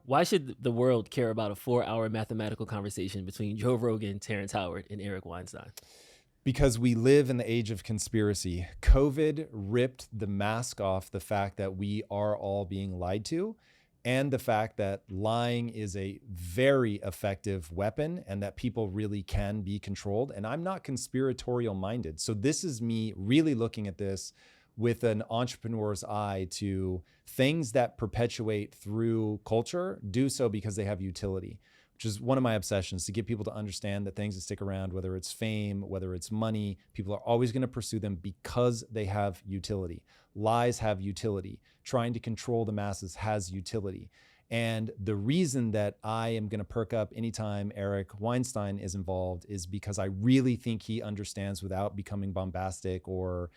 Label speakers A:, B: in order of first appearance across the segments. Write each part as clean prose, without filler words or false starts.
A: Why should the world care about a 4-hour mathematical conversation between Joe Rogan, Terrence Howard, and Eric Weinstein?
B: Because we live in the age of conspiracy. COVID ripped the mask off the fact that we are all being lied to, and the fact that lying is a very effective weapon and that people really can be controlled. And I'm not conspiratorial minded. So this is me really looking at this with an entrepreneur's eye to things that perpetuate through culture, do so because they have utility, which is one of my obsessions, to get people to understand that things that stick around, whether it's fame, whether it's money, people are always going to pursue them because they have utility. Lies have utility. Trying to control the masses has utility. And the reason that I am going to perk up anytime Eric Weinstein is involved is because I really think he understands, without becoming bombastic or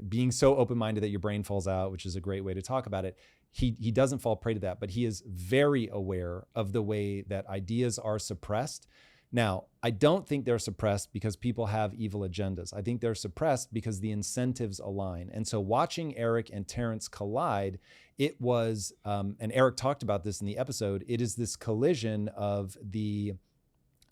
B: being so open-minded that your brain falls out, which is a great way to talk about it. He doesn't fall prey to that, but he is very aware of the way that ideas are suppressed. Now, I don't think they're suppressed because people have evil agendas. I think they're suppressed because the incentives align. And so watching Eric and Terrence collide, it was, and Eric talked about this in the episode, it is this collision of the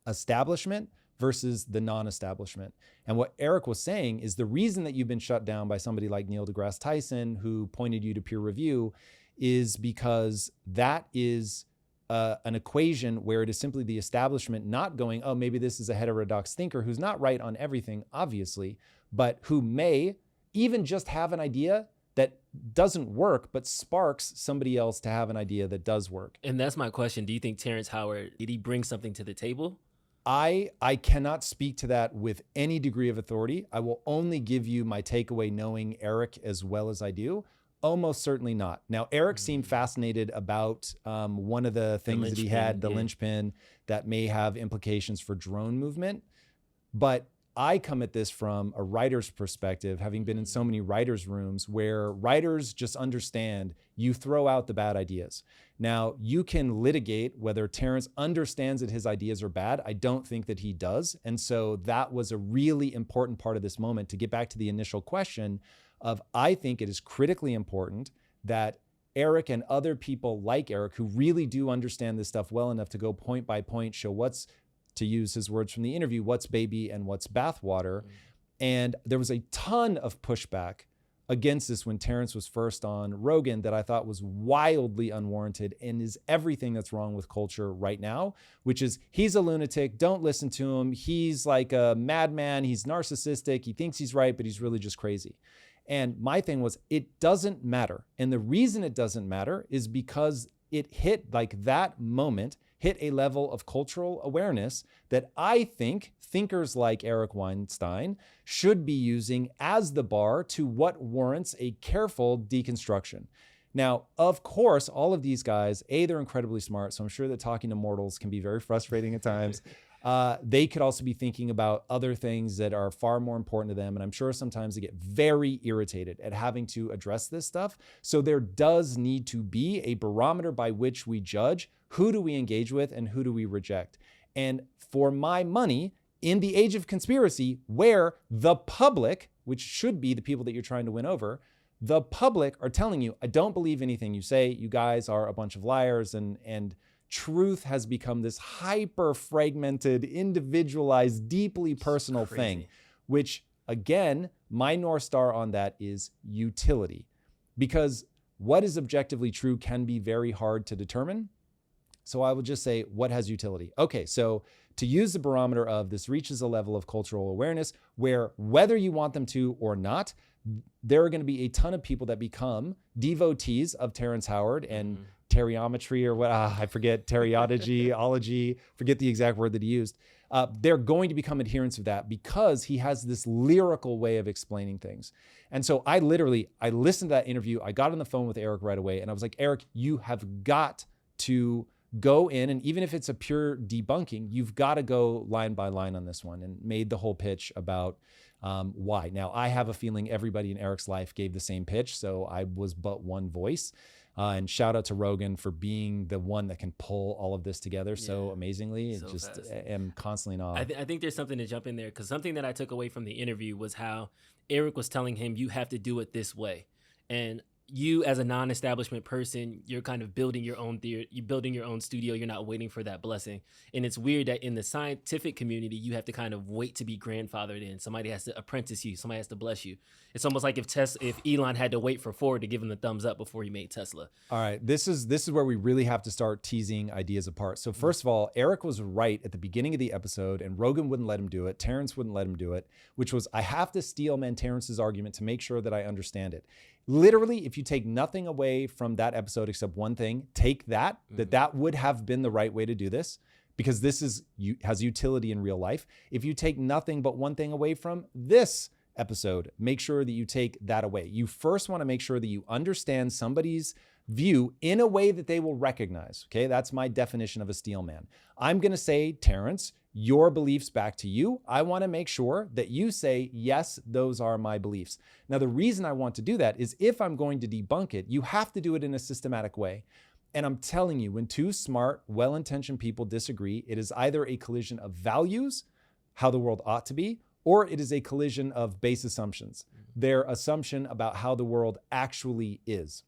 B: establishment versus the non-establishment. And what Eric was saying is the reason that you've been shut down by somebody like Neil deGrasse Tyson, who pointed you to peer review, is because that is an equation where it is simply the establishment not going, oh, maybe this is a heterodox thinker who's not right on everything, obviously, but who may even just have an idea that doesn't work, but sparks somebody else to have an idea that does work.
A: And that's my question. Do you think Terrence Howard, did he bring something to the table?
B: I cannot speak to that with any degree of authority. I will only give you my takeaway knowing Eric as well as I do. Almost certainly not. Now, Eric seemed fascinated about one of the things that he had, the linchpin, that may have implications for drone movement. But I come at this from a writer's perspective, having been in so many writers' rooms where writers just understand you throw out the bad ideas. Now, you can litigate whether Terrence understands that his ideas are bad. I don't think that he does. And so that was a really important part of this moment. To get back to the initial question of, I think it is critically important that Eric and other people like Eric, who really do understand this stuff well enough to go point by point, show what's, to use his words from the interview, what's baby and what's bathwater. And there was a ton of pushback against this when Terrence was first on Rogan that I thought was wildly unwarranted and is everything that's wrong with culture right now, which is he's a lunatic, don't listen to him. He's like a madman, he's narcissistic, he thinks he's right, but he's really just crazy. And my thing was, it doesn't matter. And the reason it doesn't matter is because it hit, like that moment, hit a level of cultural awareness that I think thinkers like Eric Weinstein should be using as the bar to what warrants a careful deconstruction. Now, of course, all of these guys, they're incredibly smart, so I'm sure that talking to mortals can be very frustrating at times. They could also be thinking about other things that are far more important to them. And I'm sure sometimes they get very irritated at having to address this stuff. So there does need to be a barometer by which we judge who do we engage with and who do we reject. And for my money, in the age of conspiracy, where the public, which should be the people that you're trying to win over, the public are telling you, I don't believe anything you say. You guys are a bunch of liars, and truth has become this hyper fragmented, individualized, deeply personal thing, which again, my North Star on that is utility, because what is objectively true can be very hard to determine. So I will just say, what has utility? Okay, so to use the barometer of this reaches a level of cultural awareness where whether you want them to or not, there are going to be a ton of people that become devotees of Terrence Howard and teriometry or what, I forget, teriology, forget the exact word that he used. They're going to become adherents of that because he has this lyrical way of explaining things. And so I listened to that interview. I got on the phone with Eric right away and I was like, Eric, you have got to go in, and even if it's a pure debunking, you've got to go line by line on this one, and made the whole pitch about why. Now, I have a feeling everybody in Eric's life gave the same pitch, so I was but one voice. And shout out to Rogan for being the one that can pull all of this together so amazingly. So just fast. Am constantly in awe.
A: I think there's something to jump in there, because something that I took away from the interview was how Eric was telling him, you have to do it this way. And you as a non-establishment person, you're kind of building your own theory, you're building your own studio, you're not waiting for that blessing. And it's weird that in the scientific community, you have to kind of wait to be grandfathered in. Somebody has to apprentice you, somebody has to bless you. It's almost like if Elon had to wait for Ford to give him the thumbs up before he made Tesla.
B: All right, this is where we really have to start teasing ideas apart. So first of all, Eric was right at the beginning of the episode, and Rogan wouldn't let him do it. Terrance wouldn't let him do it, which was, I have to steel man Terrance's argument to make sure that I understand it. Literally, if you take nothing away from that episode except one thing, take that would have been the right way to do this, because this has utility in real life. If you take nothing but one thing away from this episode, make sure that you take that away. You first want to make sure that you understand somebody's view in a way that they will recognize. Okay, that's my definition of a steel man. I'm going to say, Terrance, your beliefs back to you. I want to make sure that you say, yes, those are my beliefs. Now, the reason I want to do that is if I'm going to debunk it, you have to do it in a systematic way. And I'm telling you, when two smart, well-intentioned people disagree, it is either a collision of values, how the world ought to be, or it is a collision of base assumptions, their assumption about how the world actually is.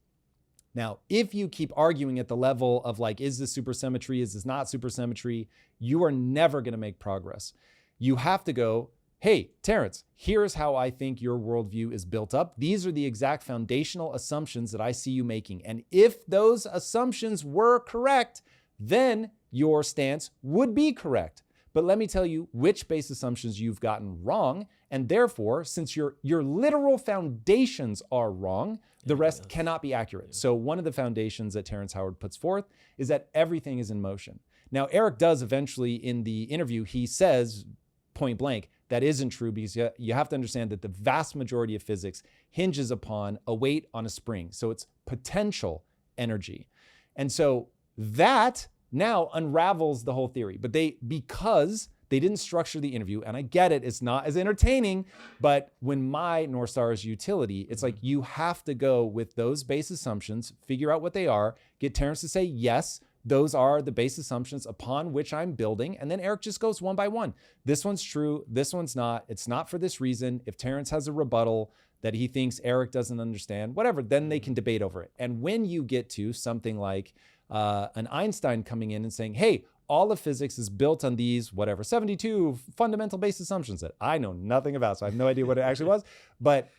B: Now, if you keep arguing at the level of like, is this supersymmetry? Is this not supersymmetry? You are never going to make progress. You have to go, hey, Terrance, here's how I think your worldview is built up. These are the exact foundational assumptions that I see you making. And if those assumptions were correct, then your stance would be correct. But let me tell you which base assumptions you've gotten wrong. And therefore, since your literal foundations are wrong, the rest cannot be accurate. So one of the foundations that Terrance Howard puts forth is that everything is in motion. Now, Eric does eventually in the interview, he says point blank, that isn't true, because you have to understand that the vast majority of physics hinges upon a weight on a spring. So it's potential energy. And so that now unravels the whole theory. But because they didn't structure the interview, and I get it, it's not as entertaining, but when my North Star is utility, it's like you have to go with those base assumptions, figure out what they are, get Terrance to say, yes, those are the base assumptions upon which I'm building. And then Eric just goes one by one. This one's true, this one's not. It's not for this reason. If Terrance has a rebuttal that he thinks Eric doesn't understand, whatever, then they can debate over it. And when you get to something like an Einstein coming in and saying, hey, all of physics is built on these, 72 fundamental base assumptions that I know nothing about, so I have no idea what it actually was, but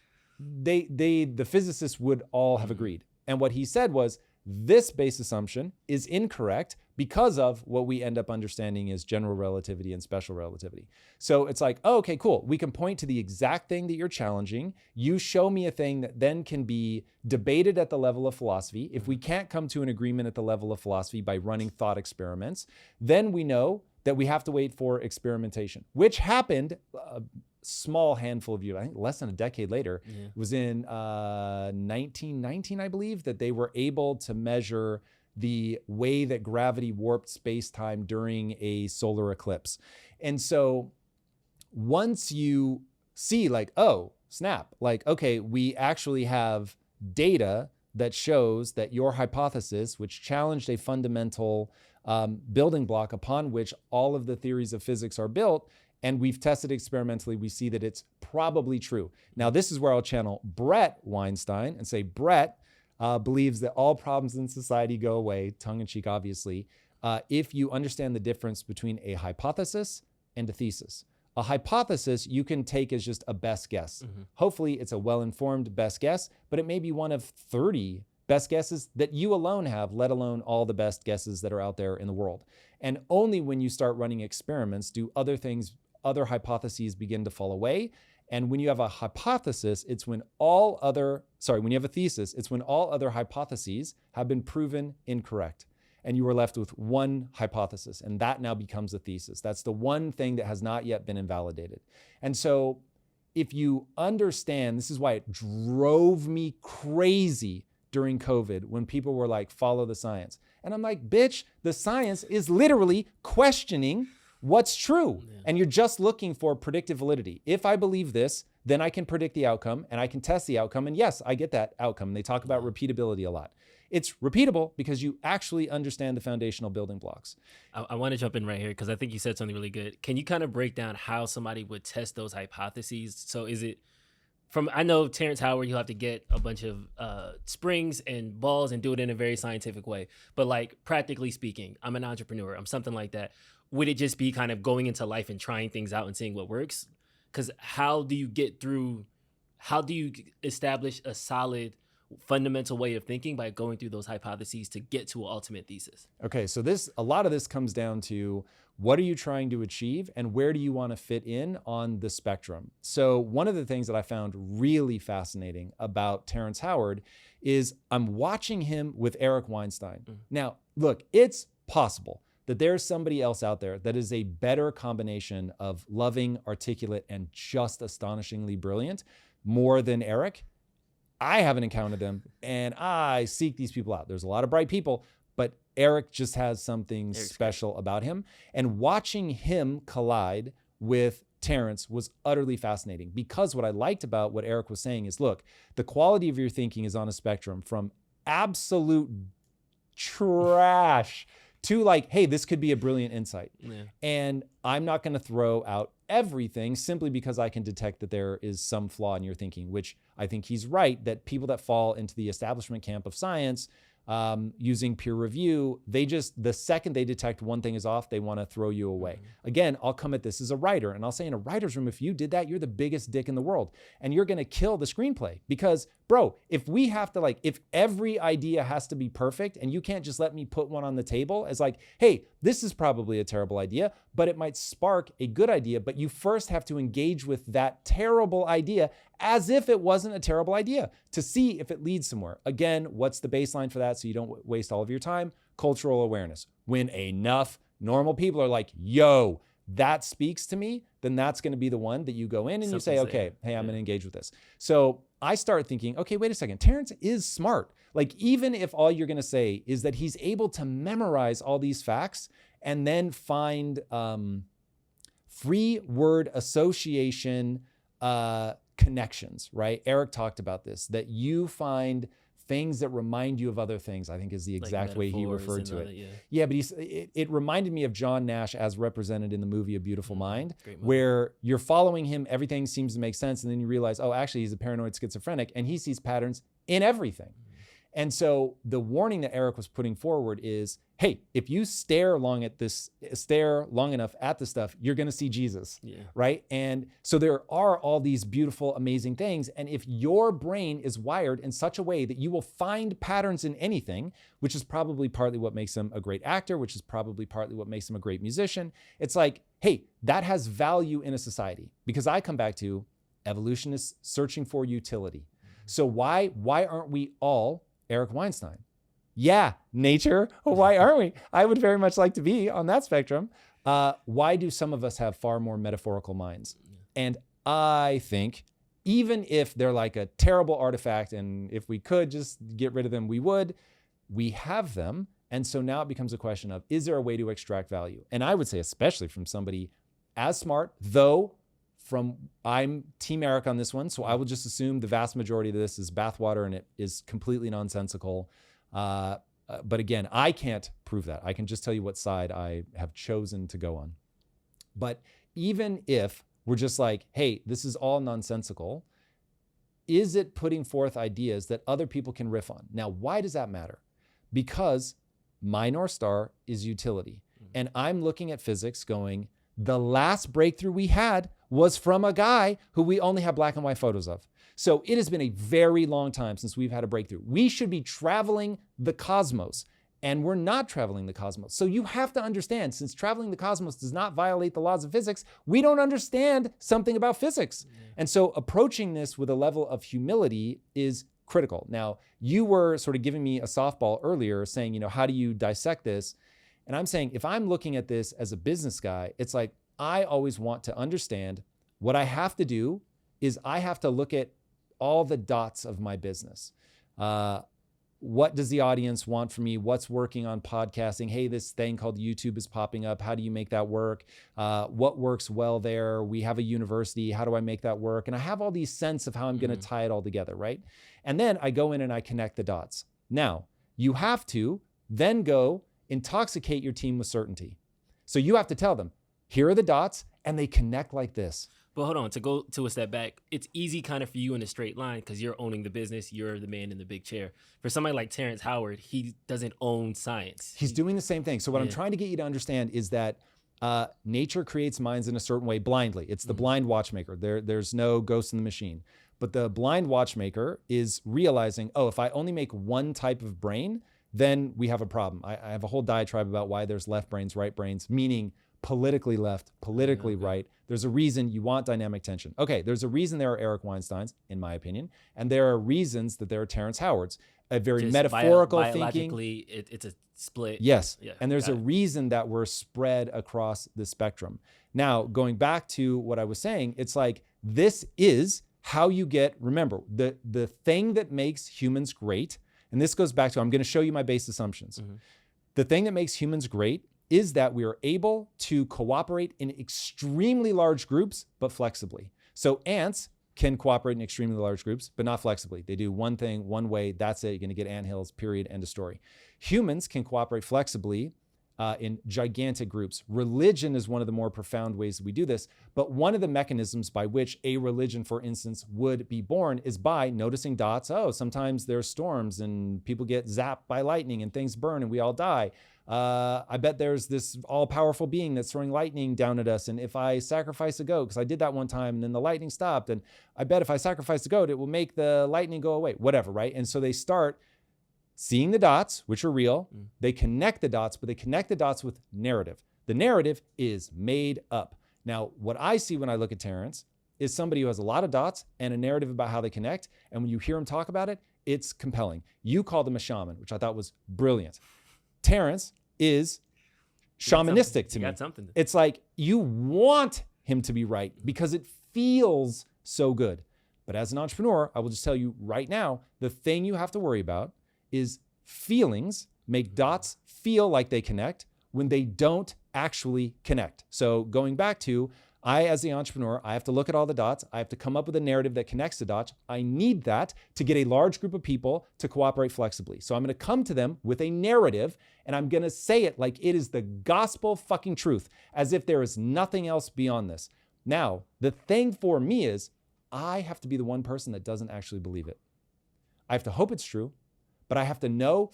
B: the physicists would all have agreed. And what he said was, this base assumption is incorrect because of what we end up understanding as general relativity and special relativity. So it's like, oh, okay, cool. We can point to the exact thing that you're challenging. You show me a thing that then can be debated at the level of philosophy. If we can't come to an agreement at the level of philosophy by running thought experiments, then we know that we have to wait for experimentation, which happened small handful of years, I think less than a decade later. It was in 1919, I believe, that they were able to measure the way that gravity warped space-time during a solar eclipse. And so once you see like, oh, snap, like, okay, we actually have data that shows that your hypothesis, which challenged a fundamental building block upon which all of the theories of physics are built, and we've tested experimentally, we see that it's probably true. Now, this is where I'll channel Brett Weinstein and say, Brett believes that all problems in society go away, tongue-in-cheek, obviously, if you understand the difference between a hypothesis and a thesis. A hypothesis you can take as just a best guess. Hopefully, it's a well-informed best guess, but it may be one of 30 best guesses that you alone have, let alone all the best guesses that are out there in the world. And only when you start running experiments do other hypotheses begin to fall away. And when you have a hypothesis, when you have a thesis, it's when all other hypotheses have been proven incorrect. And you are left with one hypothesis, and that now becomes a thesis. That's the one thing that has not yet been invalidated. And so if you understand, this is why it drove me crazy during COVID when people were like, follow the science. And I'm like, bitch, the science is literally questioning what's true. And you're just looking for predictive validity. If I believe this, then I can predict the outcome and I can test the outcome. And yes, I get that outcome. And they talk about repeatability a lot. It's repeatable because you actually understand the foundational building blocks.
A: I want to jump in right here because I think you said something really good. Can you kind of break down how somebody would test those hypotheses? So is it I know Terrence Howard, you'll have to get a bunch of springs and balls and do it in a very scientific way. But like practically speaking, I'm an entrepreneur. I'm something like that. Would it just be kind of going into life and trying things out and seeing what works? Because how do you establish a solid fundamental way of thinking by going through those hypotheses to get to an ultimate thesis?
B: Okay, so a lot of this comes down to what are you trying to achieve and where do you want to fit in on the spectrum? So one of the things that I found really fascinating about Terrence Howard is I'm watching him with Eric Weinstein. Mm-hmm. Now, look, it's possible that there's somebody else out there that is a better combination of loving, articulate, and just astonishingly brilliant more than Eric. I haven't encountered them, and I seek these people out. There's a lot of bright people, but Eric just has something special about him. And watching him collide with Terrence was utterly fascinating, because what I liked about what Eric was saying is, look, the quality of your thinking is on a spectrum from absolute trash to like, hey, this could be a brilliant insight. Yeah. And I'm not going to throw out everything simply because I can detect that there is some flaw in your thinking, which I think he's right, that people that fall into the establishment camp of science using peer review, the second they detect one thing is off, they want to throw you away. Mm-hmm. Again, I'll come at this as a writer, and I'll say in a writer's room, if you did that, you're the biggest dick in the world, and you're going to kill the screenplay. Because bro, if every idea has to be perfect and you can't just let me put one on the table as like, hey, this is probably a terrible idea, but it might spark a good idea, but you first have to engage with that terrible idea as if it wasn't a terrible idea to see if it leads somewhere. Again, what's the baseline for that so you don't waste all of your time? Cultural awareness. When enough normal people are like, yo, that speaks to me, then that's going to be the one that you go in and you say, okay, hey, I'm going to engage with this. So I start thinking, okay, wait a second. Terrence is smart. Like, even if all you're going to say is that he's able to memorize all these facts and then find free word association connections, right? Eric talked about this, that you find things that remind you of other things, I think is the exact way he referred to it. Yeah, but it reminded me of John Nash as represented in the movie A Beautiful Mind, where you're following him, everything seems to make sense, and then you realize, oh, actually he's a paranoid schizophrenic, and he sees patterns in everything. And so the warning that Eric was putting forward is, hey, if you stare long enough at the stuff, you're going to see Jesus, right? And so there are all these beautiful, amazing things. And if your brain is wired in such a way that you will find patterns in anything, which is probably partly what makes him a great actor, which is probably partly what makes him a great musician, it's like, hey, that has value in a society. Because I come back to evolutionists searching for utility. So why aren't we all Eric Weinstein? Yeah, nature. Why aren't we? I would very much like to be on that spectrum. Why do some of us have far more metaphorical minds? And I think even if they're like a terrible artifact, and if we could just get rid of them, we have them. And so now it becomes a question of, is there a way to extract value? And I would say, especially from somebody as smart, though I'm Team Eric on this one, so I will just assume the vast majority of this is bathwater and it is completely nonsensical. But again, I can't prove that. I can just tell you what side I have chosen to go on. But even if we're just like, hey, this is all nonsensical, is it putting forth ideas that other people can riff on? Now, why does that matter? Because my North Star is utility. And I'm looking at physics going, the last breakthrough we had was from a guy who we only have black and white photos of. So it has been a very long time since we've had a breakthrough. We should be traveling the cosmos, and we're not traveling the cosmos. So you have to understand, since traveling the cosmos does not violate the laws of physics, we don't understand something about physics. And so approaching this with a level of humility is critical. Now, you were sort of giving me a softball earlier saying, how do you dissect this? And I'm saying, if I'm looking at this as a business guy, it's like, I always want to understand what I have to do is I have to look at all the dots of my business. What does the audience want from me? What's working on podcasting? Hey, this thing called YouTube is popping up. How do you make that work? What works well there? We have a university. How do I make that work? And I have all these sense of how I'm going to tie it all together, right? And then I go in and I connect the dots. Now, you have to then go intoxicate your team with certainty. So you have to tell them, here are the dots, and they connect like this.
A: But hold on, to go to a step back, it's easy kind of for you in a straight line because you're owning the business, you're the man in the big chair. For somebody like Terrence Howard, he doesn't own science.
B: He's doing the same thing. So what I'm
A: Yeah.
B: trying to get you to understand is that nature creates minds in a certain way blindly. It's the blind watchmaker. There's no ghost in the machine. But the blind watchmaker is realizing, oh, if I only make one type of brain, then we have a problem. I have a whole diatribe about why there's left brains, right brains, meaning politically left, politically right. There's a reason you want dynamic tension. Okay, there's a reason there are Eric Weinsteins, in my opinion, and there are reasons that there are Terrence Howards. A very
A: Just
B: metaphorical
A: biologically,
B: thinking.
A: it's a split.
B: Yes,
A: Yeah,
B: and there's a
A: got it.
B: reason that we're spread across the spectrum. Now, going back to what I was saying, it's like this is how you get, remember, the thing that makes humans great, and this goes back to, I'm going to show you my base assumptions. The thing that makes humans great is that we are able to cooperate in extremely large groups, but flexibly. So ants can cooperate in extremely large groups, but not flexibly. They do one thing, one way, that's it. You're going to get anthills, period, end of story. Humans can cooperate flexibly in gigantic groups. Religion is one of the more profound ways that we do this, but one of the mechanisms by which a religion, for instance, would be born is by noticing dots. Oh, sometimes there's storms and people get zapped by lightning and things burn and we all die. I bet there's this all-powerful being that's throwing lightning down at us. And if I sacrifice a goat, because I did that one time and then the lightning stopped, and I bet if I sacrifice a goat, it will make the lightning go away, whatever, right? And so they start seeing the dots, which are real. They connect the dots, but they connect the dots with narrative. The narrative is made up. Now, what I see when I look at Terrance is somebody who has a lot of dots and a narrative about how they connect. And when you hear him talk about it, it's compelling. You called him a shaman, which I thought was brilliant. Terrance is shamanistic to me.
A: Got something.
B: It's like you want him to be right because it feels so good. But as an entrepreneur, I will just tell you right now, the thing you have to worry about is feelings make dots feel like they connect when they don't actually connect. So going back to, I, as the entrepreneur, I have to look at all the dots. I have to come up with a narrative that connects the dots. I need that to get a large group of people to cooperate flexibly. So I'm going to come to them with a narrative and I'm going to say it like it is the gospel fucking truth, as if there is nothing else beyond this. Now, the thing for me is I have to be the one person that doesn't actually believe it. I have to hope it's true, but I have to know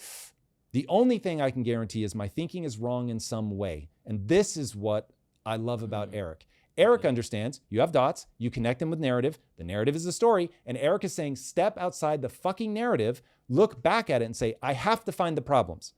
B: the only thing I can guarantee is my thinking is wrong in some way. And this is what I love about Eric. Eric understands you have dots, you connect them with narrative. The narrative is the story. And Eric is saying, step outside the fucking narrative, look back at it and say, I have to find the problems.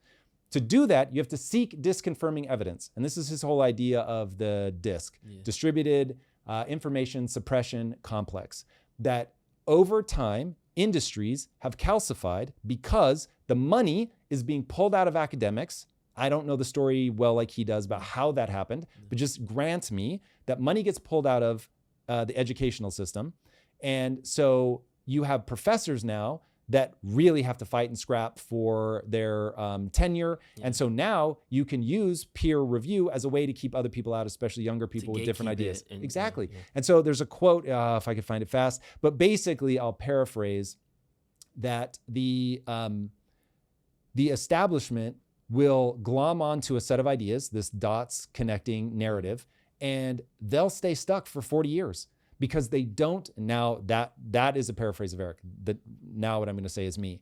B: To do that, you have to seek disconfirming evidence. And this is his whole idea of the DISC, distributed information suppression complex, that over time, industries have calcified because the money is being pulled out of academics. I don't know the story well like he does about how that happened, but just grant me that money gets pulled out of the educational system. And so you have professors now that really have to fight and scrap for their tenure. And so now you can use peer review as a way to keep other people out, especially younger people with different ideas. Exactly. And so there's a quote, if I could find it fast, but basically I'll paraphrase that the establishment will glom onto a set of ideas, this dots connecting narrative, and they'll stay stuck for 40 years. Because they don't, now that is a paraphrase of Eric, that now what I'm going to say is me.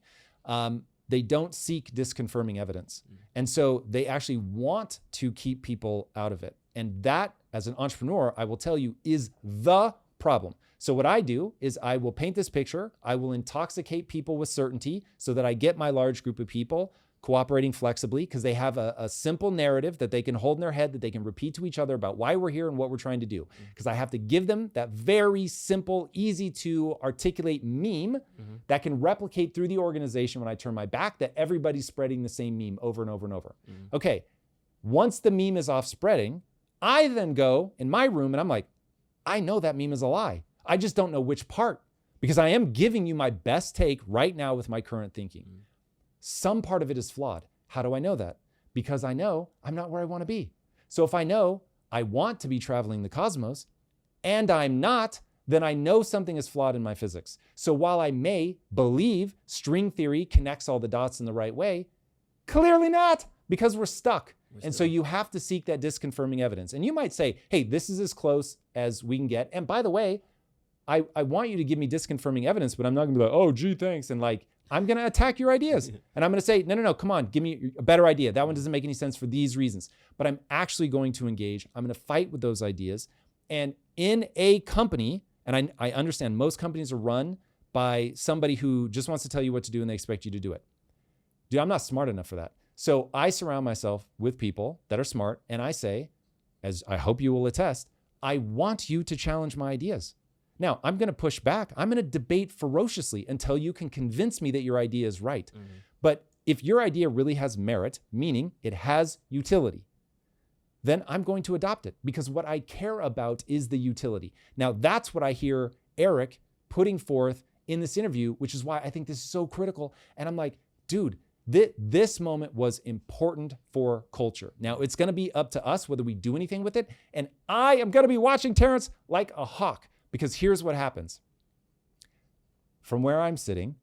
B: They don't seek disconfirming evidence. And so they actually want to keep people out of it. And that, as an entrepreneur, I will tell you, is the problem. So what I do is I will paint this picture, I will intoxicate people with certainty so that I get my large group of people cooperating flexibly because they have a simple narrative that they can hold in their head, that they can repeat to each other about why we're here and what we're trying to do. Because I have to give them that very simple, easy to articulate meme that can replicate through the organization when I turn my back, that everybody's spreading the same meme over and over and over. Okay, once the meme is off spreading, I then go in my room and I'm like, I know that meme is a lie. I just don't know which part, because I am giving you my best take right now with my current thinking. Some part of it is flawed. How do I know that? Because I know I'm not where I want to be. So if I know I want to be traveling the cosmos and I'm not, then I know something is flawed in my physics. So while I may believe string theory connects all the dots in the right way, clearly not, because we're stuck. And so you have to seek that disconfirming evidence. And you might say, hey, this is as close as we can get. And by the way, I want you to give me disconfirming evidence, but I'm not gonna be like, oh, gee, thanks. And like, I'm gonna attack your ideas. And I'm gonna say, no, come on, give me a better idea. That one doesn't make any sense for these reasons. But I'm actually going to engage. I'm gonna fight with those ideas. And in a company, and I understand most companies are run by somebody who just wants to tell you what to do and they expect you to do it. Dude, I'm not smart enough for that. So I surround myself with people that are smart, and I say, as I hope you will attest, I want you to challenge my ideas. Now, I'm going to push back. I'm going to debate ferociously until you can convince me that your idea is right. But if your idea really has merit, meaning it has utility, then I'm going to adopt it, because what I care about is the utility. Now, that's what I hear Eric putting forth in this interview, which is why I think this is so critical. And I'm like, dude, this moment was important for culture. Now, it's going to be up to us whether we do anything with it. And I am going to be watching Terrence like a hawk, because here's what happens. From where I'm sitting,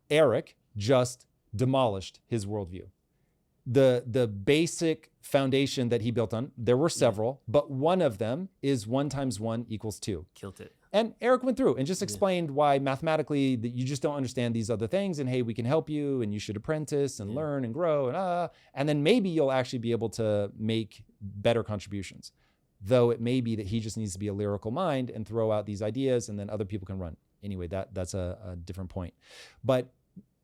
B: Eric just demolished his worldview. The basic foundation that he built on, there were several, but one of them is 1 × 1 = 2.
A: Killed it.
B: And Eric went through and just explained why mathematically that you just don't understand these other things, and hey, we can help you, and you should apprentice and learn and grow, and then maybe you'll actually be able to make better contributions. Though it may be that he just needs to be a lyrical mind and throw out these ideas, and then other people can run. Anyway, that's a different point. But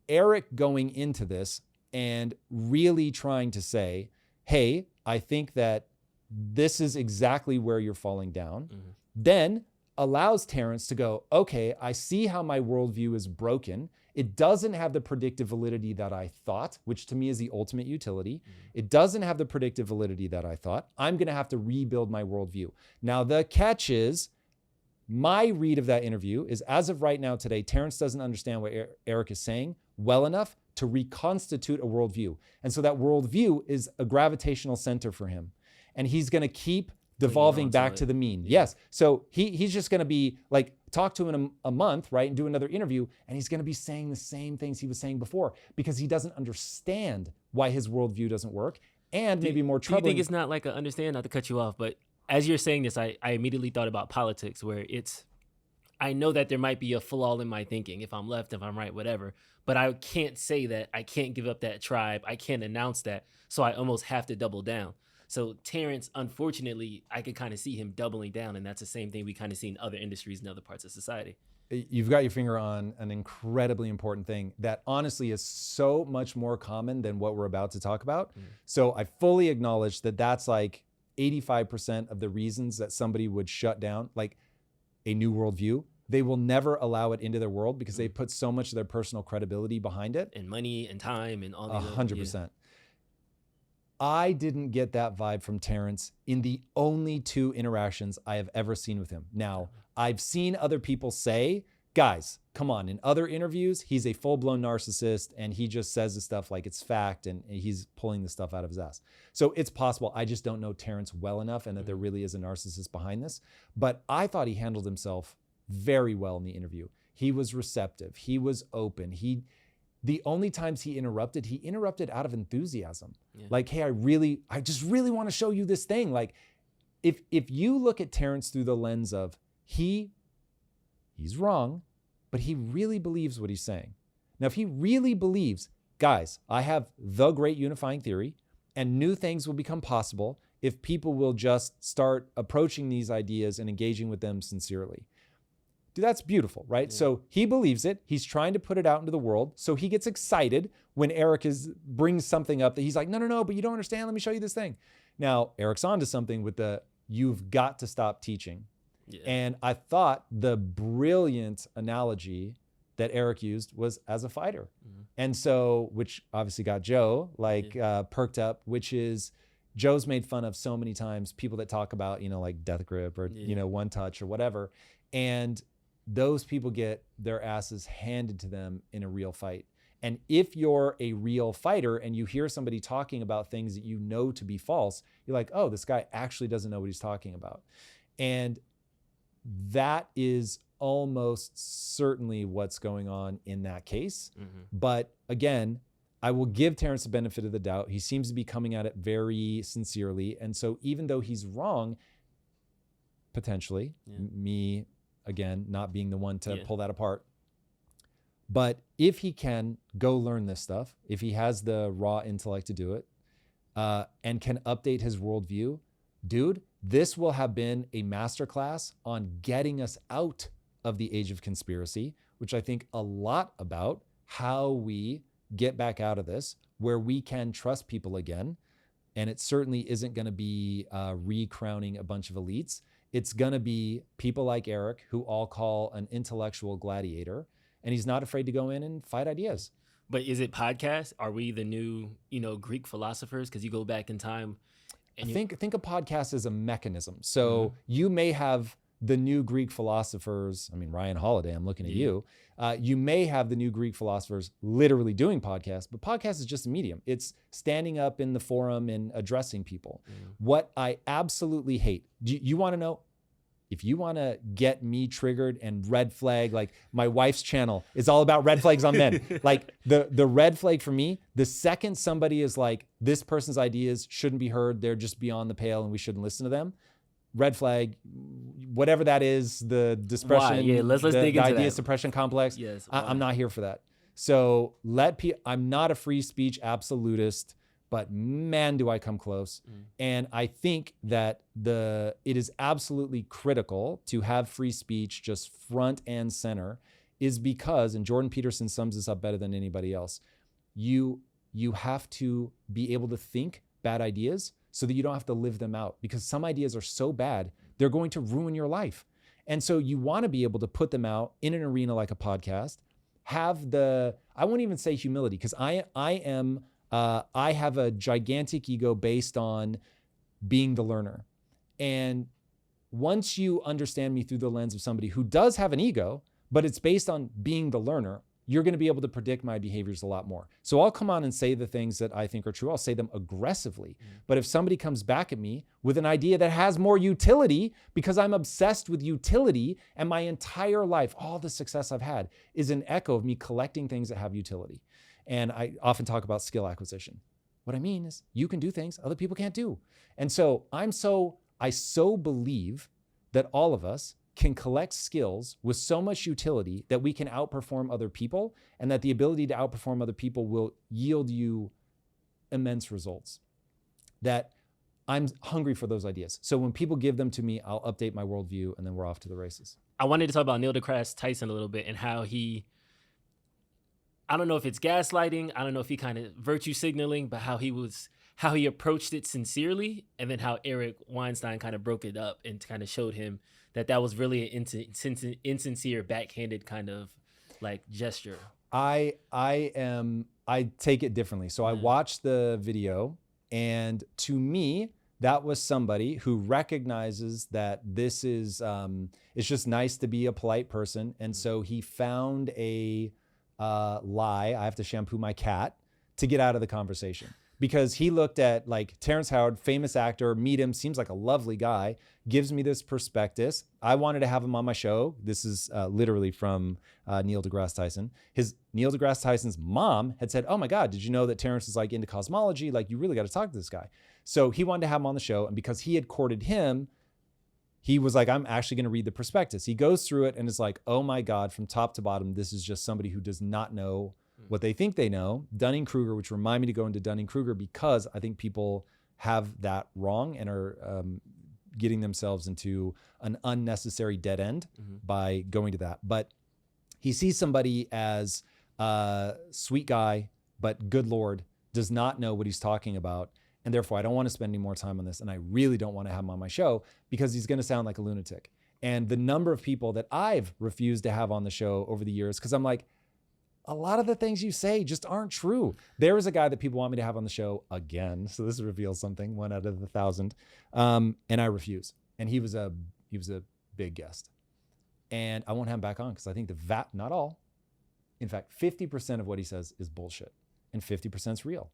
B: Eric going into this and really trying to say, hey, I think that this is exactly where you're falling down, then allows Terrance to go, okay, I see how my worldview is broken. It doesn't have the predictive validity that I thought, which to me is the ultimate utility. It doesn't have the predictive validity that I thought. I'm going to have to rebuild my worldview. Now, the catch is, my read of that interview is, as of right now today, Terrance doesn't understand what Eric is saying well enough to reconstitute a worldview. And so that worldview is a gravitational center for him. And he's going to keep devolving back to the mean. Yes. So he's just going to be like, talk to him in a month, right? And do another interview. And he's going to be saying the same things he was saying before, because he doesn't understand why his worldview doesn't work. And maybe more troubling.
A: Do you think it's not like not to cut you off, but as you're saying this, I immediately thought about politics, where I know that there might be a flaw in my thinking, if I'm left, if I'm right, whatever, but I can't say that. I can't give up that tribe. I can't announce that. So I almost have to double down. So Terrance, unfortunately, I could kind of see him doubling down, and that's the same thing we kind of see in other industries and other parts of society.
B: You've got your finger on an incredibly important thing that honestly is so much more common than what we're about to talk about. So I fully acknowledge that that's like 85% of the reasons that somebody would shut down like a new worldview. They will never allow it into their world because they put so much of their personal credibility behind it.
A: And money and time and all these
B: 100%. I didn't get that vibe from Terrance in the only 2 interactions I have ever seen with him. Now, I've seen other people say, guys, come on, in other interviews, he's a full-blown narcissist and he just says this stuff like it's fact and he's pulling the stuff out of his ass. So it's possible. I just don't know Terrance well enough and that there really is a narcissist behind this. But I thought he handled himself very well in the interview. He was receptive. He was open. The only times he interrupted out of enthusiasm. Like, hey, I just really want to show you this thing. Like, if you look at Terrance through the lens of he's wrong, but he really believes what he's saying. Now, if he really believes, guys, I have the great unifying theory and new things will become possible if people will just start approaching these ideas and engaging with them sincerely. Dude, that's beautiful, right? Yeah. So he believes it. He's trying to put it out into the world. So he gets excited when Eric brings something up that he's like, no, but you don't understand. Let me show you this thing. Now, Eric's onto something with you've got to stop teaching. Yeah. And I thought the brilliant analogy that Eric used was as a fighter. And so, which obviously got Joe perked up, which is Joe's made fun of so many times, people that talk about, like death grip or, one touch or whatever. And those people get their asses handed to them in a real fight. And if you're a real fighter and you hear somebody talking about things that you know to be false, you're like, oh, this guy actually doesn't know what he's talking about. And that is almost certainly what's going on in that case. But again, I will give Terrance the benefit of the doubt. He seems to be coming at it very sincerely. And so even though he's wrong, potentially, me, again, not being the one to pull that apart, but if he can go learn this stuff, if he has the raw intellect to do it, and can update his worldview, dude, this will have been a masterclass on getting us out of the age of conspiracy, which I think a lot about how we get back out of this, where we can trust people again. And it certainly isn't going to be recrowning a bunch of elites. It's going to be people like Eric, who I'll call an intellectual gladiator, and he's not afraid to go in and fight ideas.
A: But is it podcasts? Are we the new, Greek philosophers? Because you go back in time. And
B: think a podcast as a mechanism. So you may have the new Greek philosophers. I mean, Ryan Holiday, I'm looking at you. You may have the new Greek philosophers literally doing podcasts, but podcast is just a medium. It's standing up in the forum and addressing people. What I absolutely hate, you want to know? If you want to get me triggered and red flag, like my wife's channel is all about red flags on men. Like the red flag for me, the second somebody is like, this person's ideas shouldn't be heard, they're just beyond the pale and we shouldn't listen to them. Red flag, whatever that is, the dispersion,
A: let's dig into
B: the idea
A: that.
B: suppression complex.
A: Yes,
B: I'm not here for that. So I'm not a free speech absolutist, but man, do I come close. And I think that it is absolutely critical to have free speech just front and center, is because, and Jordan Peterson sums this up better than anybody else, you have to be able to think bad ideas so that you don't have to live them out, because some ideas are so bad, they're going to ruin your life. And so you want to be able to put them out in an arena like a podcast, I won't even say humility, because I have a gigantic ego based on being the learner. And once you understand me through the lens of somebody who does have an ego, but it's based on being the learner, you're going to be able to predict my behaviors a lot more. So I'll come on and say the things that I think are true. I'll say them aggressively. But if somebody comes back at me with an idea that has more utility, because I'm obsessed with utility, and my entire life, all the success I've had is an echo of me collecting things that have utility. And I often talk about skill acquisition. What I mean is you can do things other people can't do. And so I so believe that all of us can collect skills with so much utility that we can outperform other people, and that the ability to outperform other people will yield you immense results. That I'm hungry for those ideas. So when people give them to me, I'll update my worldview, and then we're off to the races.
A: I wanted to talk about Neil deGrasse Tyson a little bit, and how I don't know if it's gaslighting, I don't know if he kind of virtue signaling, but how he approached it sincerely, and then how Eric Weinstein kind of broke it up and kind of showed him that was really an insincere, backhanded kind of like gesture.
B: I take it differently. So I watched the video, and to me, that was somebody who recognizes that this is, it's just nice to be a polite person. And so he found a lie, I have to shampoo my cat, to get out of the conversation. Because he looked at like Terrence Howard, famous actor, meet him, seems like a lovely guy, gives me this prospectus. I wanted to have him on my show. This is literally from Neil deGrasse Tyson. Neil deGrasse Tyson's mom had said, oh my God, did you know that Terrence is like into cosmology? Like, you really got to talk to this guy. So he wanted to have him on the show. And because he had courted him, he was like, I'm actually going to read the prospectus. He goes through it and is like, oh my God, from top to bottom, this is just somebody who does not know what they think they know. Dunning-Kruger, which remind me to go into Dunning-Kruger, because I think people have that wrong and are getting themselves into an unnecessary dead end by going to that. But he sees somebody as a sweet guy, but good Lord, does not know what he's talking about. And therefore, I don't want to spend any more time on this. And I really don't want to have him on my show, because he's going to sound like a lunatic. And the number of people that I've refused to have on the show over the years, because I'm like, a lot of the things you say just aren't true. There is a guy that people want me to have on the show again. So this reveals something, 1 out of 1,000. And I refuse. And he was a big guest. And I won't have him back on, because I think not all, in fact, 50% of what he says is bullshit, and 50% is real.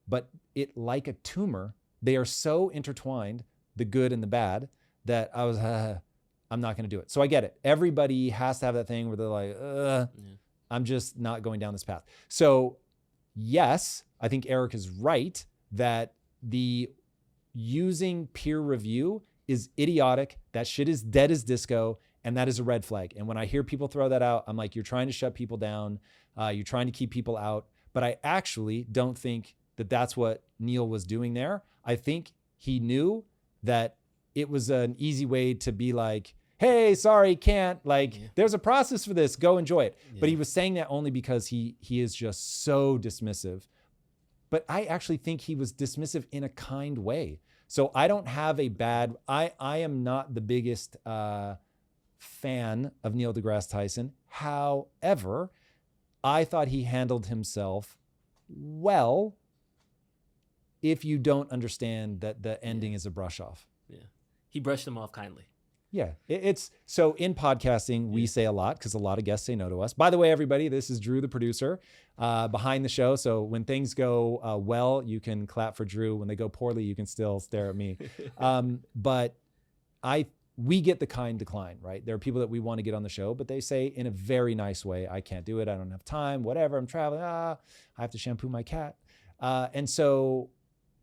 B: But it, like a tumor, they are so intertwined, the good and the bad, that I'm not going to do it. So I get it. Everybody has to have that thing where they're like, I'm just not going down this path. So yes, I think Eric is right that the using peer review is idiotic. That shit is dead as disco. And that is a red flag. And when I hear people throw that out, I'm like, you're trying to shut people down. You're trying to keep people out. But I actually don't think that that's what Neil was doing there. I think he knew that it was an easy way to be like, hey, sorry, can't. Like, there's a process for this. Go enjoy it. Yeah. But he was saying that only because he is just so dismissive. But I actually think he was dismissive in a kind way. So I don't have a bad, I am not the biggest fan of Neil deGrasse Tyson. However, I thought he handled himself well if you don't understand that the ending is a brush off.
A: Yeah. He brushed him off kindly.
B: Yeah. It's so in podcasting, we say a lot because a lot of guests say no to us. By the way, everybody, this is Drew, the producer, behind the show. So when things go well, you can clap for Drew. When they go poorly, you can still stare at me. But we get the kind decline, right? There are people that we want to get on the show, but they say in a very nice way, I can't do it. I don't have time, whatever. I'm traveling. I have to shampoo my cat. And so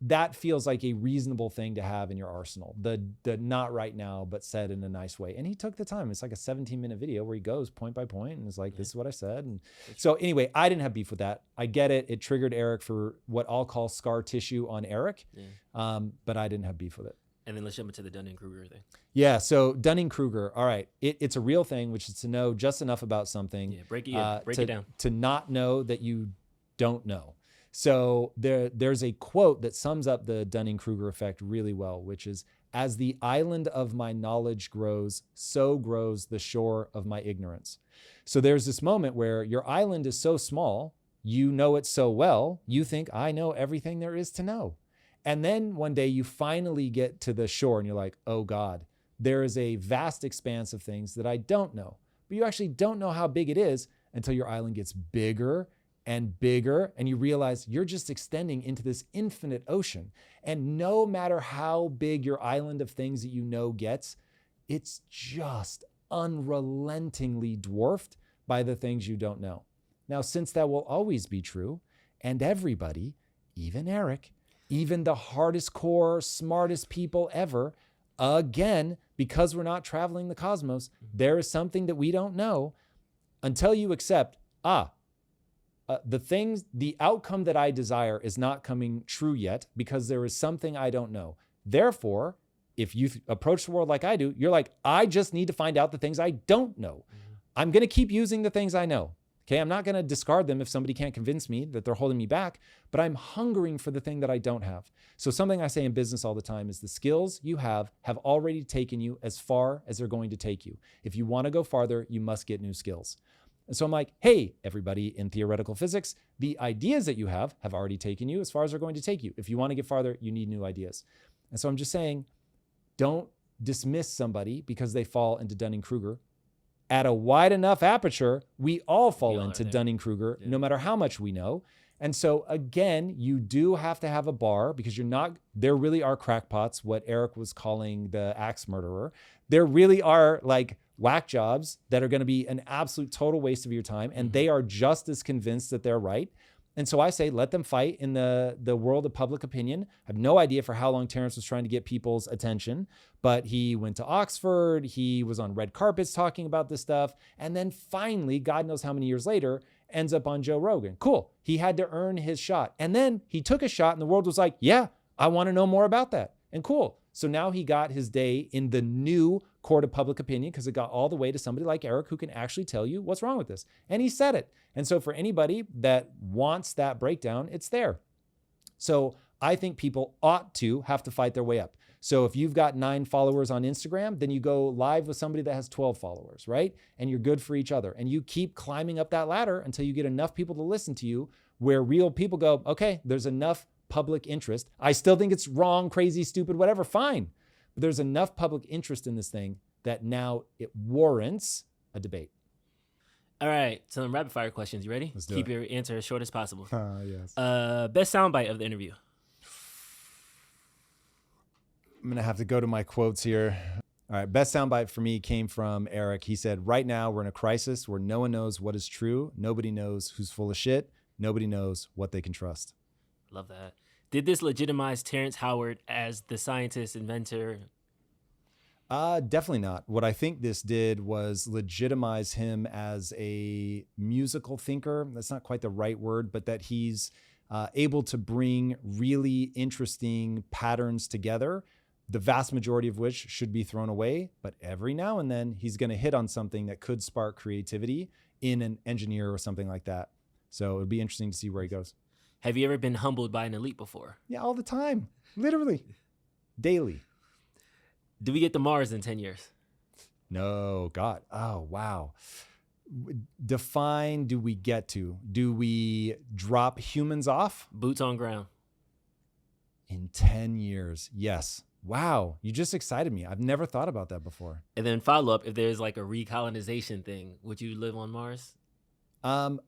B: that feels like a reasonable thing to have in your arsenal. The not right now, but said in a nice way. And he took the time. It's like a 17-minute video where he goes point by point and is like, this is what I said. And so anyway, I didn't have beef with that. I get it. It triggered Eric for what I'll call scar tissue on Eric. But I didn't have beef with it.
A: And then let's jump into the Dunning-Kruger thing.
B: Yeah, so Dunning-Kruger, all right. It's a real thing, which is to know just enough about something.
A: Yeah, break it down.
B: To not know that you don't know. So there's a quote that sums up the Dunning-Kruger effect really well, which is, as the island of my knowledge grows, so grows the shore of my ignorance. So there's this moment where your island is so small, you know it so well, you think, I know everything there is to know. And then one day you finally get to the shore and you're like, oh God, there is a vast expanse of things that I don't know. But you actually don't know how big it is until your island gets bigger and bigger, and you realize you're just extending into this infinite ocean. And no matter how big your island of things that you know gets, it's just unrelentingly dwarfed by the things you don't know. Now, since that will always be true, and everybody, even Eric, even the hardest core, smartest people ever, again, because we're not traveling the cosmos, there is something that we don't know until you accept, the outcome that I desire is not coming true yet because there is something I don't know. Therefore, if you approach the world like I do, you're like, I just need to find out the things I don't know. I'm going to keep using the things I know. Okay, I'm not going to discard them if somebody can't convince me that they're holding me back, but I'm hungering for the thing that I don't have. So something I say in business all the time is the skills you have already taken you as far as they're going to take you. If you want to go farther, you must get new skills. And so I'm like, hey, everybody in theoretical physics, the ideas that you have already taken you as far as they're going to take you. If you want to get farther, you need new ideas. And so I'm just saying, don't dismiss somebody because they fall into Dunning-Kruger. At a wide enough aperture, we all fall into Dunning-Kruger, no matter how much we know. And so again, you do have to have a bar because there really are crackpots, what Eric was calling the axe murderer. There really are like whack jobs that are going to be an absolute total waste of your time. And they are just as convinced that they're right. And so I say, let them fight in the world of public opinion. I have no idea for how long Terrance was trying to get people's attention, but he went to Oxford. He was on red carpets talking about this stuff. And then finally, God knows how many years later, ends up on Joe Rogan. Cool. He had to earn his shot. And then he took a shot and the world was like, yeah, I want to know more about that. And cool. So now he got his day in the new court of public opinion because it got all the way to somebody like Eric who can actually tell you what's wrong with this. And he said it. And so for anybody that wants that breakdown, it's there. So I think people ought to have to fight their way up. So if you've got 9 followers on Instagram, then you go live with somebody that has 12 followers, right? And you're good for each other. And you keep climbing up that ladder until you get enough people to listen to you where real people go, okay, there's enough public interest. I still think it's wrong, crazy, stupid, whatever, fine. But there's enough public interest in this thing that now it warrants a debate.
A: All right, some rapid fire questions. You ready?
B: Let's do
A: Keep
B: it.
A: your answer as short as possible.
B: Yes.
A: Best soundbite of the interview.
B: I'm going to have to go to my quotes here. All right. Best soundbite for me came from Eric. He said, right now we're in a crisis where no one knows what is true. Nobody knows who's full of shit. nobody knows what they can trust.
A: Love that. Did this legitimize Terrence Howard as the scientist, inventor?
B: Definitely not. What I think this did was legitimize him as a musical thinker. That's not quite the right word, but that he's able to bring really interesting patterns together, the vast majority of which should be thrown away. But every now and then he's going to hit on something that could spark creativity in an engineer or something like that. So it'd be interesting to see where he goes.
A: Have you ever been humbled by an elite before?
B: Yeah, all the time. Literally. Daily.
A: Do we get to Mars in 10 years?
B: No, God. Oh, wow. Define, do we get to? Do we drop humans off?
A: Boots on ground.
B: In 10 years. Yes. Wow. You just excited me. I've never thought about that before.
A: And then follow up, if there's like a recolonization thing, would you live on Mars?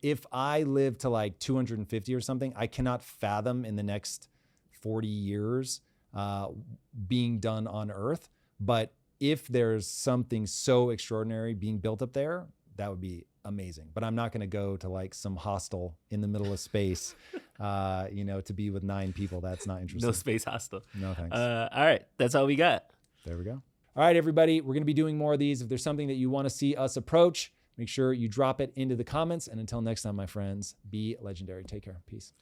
B: If I live to like 250 or something, I cannot fathom in the next 40 years being done on Earth. But if there's something so extraordinary being built up there, that would be amazing. But I'm not going to go to like some hostel in the middle of space, to be with 9 people. That's not interesting.
A: No space hostel.
B: No thanks.
A: All right. That's all we got.
B: There we go. All right, everybody. We're going to be doing more of these. If there's something that you want to see us approach, make sure you drop it into the comments. And until next time, my friends, be legendary. Take care. Peace.